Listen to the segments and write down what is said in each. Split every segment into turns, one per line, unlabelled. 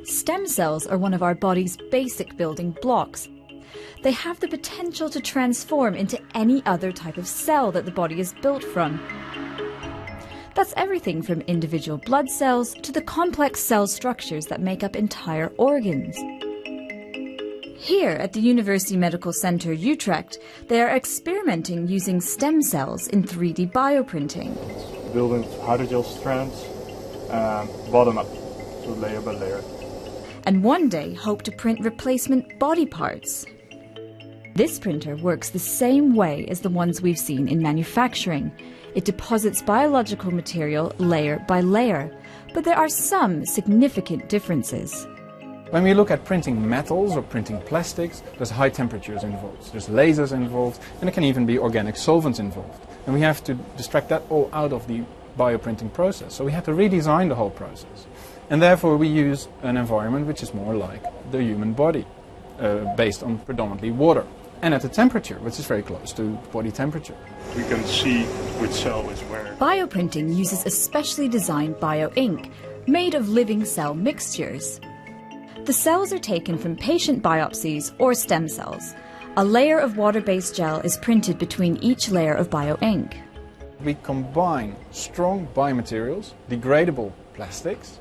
Stem cells are one of our body's basic building blocks. They have the potential to transform into any other type of cell that the body is built from. That's everything from individual blood cells to the complex cell structures that make up entire organs. Here at the University Medical Centre Utrecht, they are experimenting using stem cells in 3D bioprinting.
Building hydrogel strands bottom up, so layer by layer.
And one day hope to print replacement body parts. This printer works the same way as the ones we've seen in manufacturing. It deposits biological material layer by layer, but there are some significant differences.
When we look at printing metals or printing plastics, there's high temperatures involved, there's lasers involved, and there can even be organic solvents involved. And we have to extract that all out of the bioprinting process. So we have to redesign the whole process. And therefore we use an environment which is more like the human body, based on predominantly water. And at a temperature which is very close to body temperature.
We can see which cell is where.
Bioprinting uses a specially designed bio-ink, made of living cell mixtures. The cells are taken from patient biopsies or stem cells. A layer of water-based gel is printed between each layer of bio-ink.
We combine strong biomaterials, degradable plastics,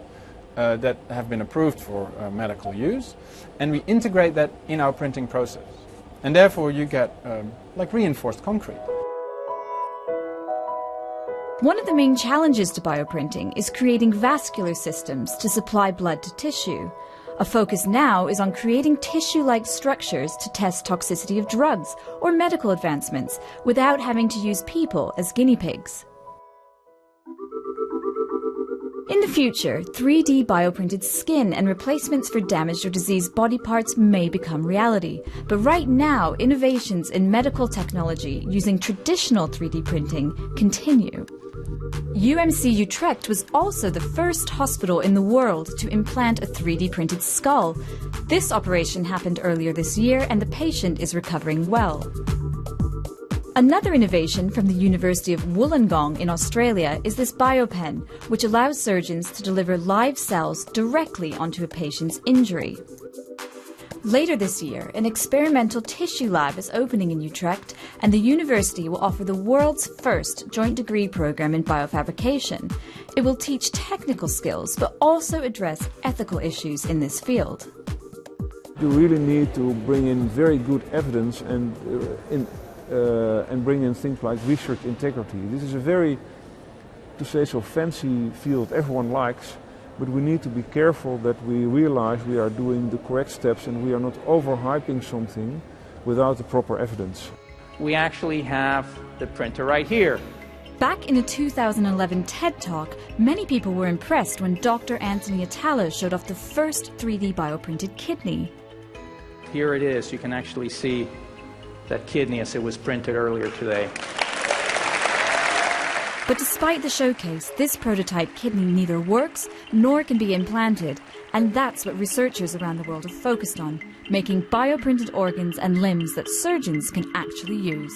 that have been approved for medical use, and we integrate that in our printing process. And therefore you get like reinforced concrete.
One of the main challenges to bioprinting is creating vascular systems to supply blood to tissue. A focus now is on creating tissue-like structures to test toxicity of drugs or medical advancements without having to use people as guinea pigs. In the future, 3D bioprinted skin and replacements for damaged or diseased body parts may become reality. But right now, innovations in medical technology using traditional 3D printing continue. UMC Utrecht was also the first hospital in the world to implant a 3D printed skull. This operation happened earlier this year and the patient is recovering well. Another innovation from the University of Wollongong in Australia is this biopen, which allows surgeons to deliver live cells directly onto a patient's injury. Later this year, an experimental tissue lab is opening in Utrecht, and the university will offer the world's first joint degree program in biofabrication. It will teach technical skills, but also address ethical issues in this field.
You really need to bring in very good evidence and bring in things like research integrity. This is a very, to say so, fancy field everyone likes, but we need to be careful that we realize we are doing the correct steps and we are not overhyping something without the proper evidence.
We actually have the printer right here.
Back in a 2011 TED Talk, many people were impressed when Dr. Anthony Atala showed off the first 3D bioprinted kidney.
Here it is. You can actually see that kidney as it was printed earlier today.
But despite the showcase, this prototype kidney neither works nor can be implanted, and that's what researchers around the world have focused on, making bioprinted organs and limbs that surgeons can actually use.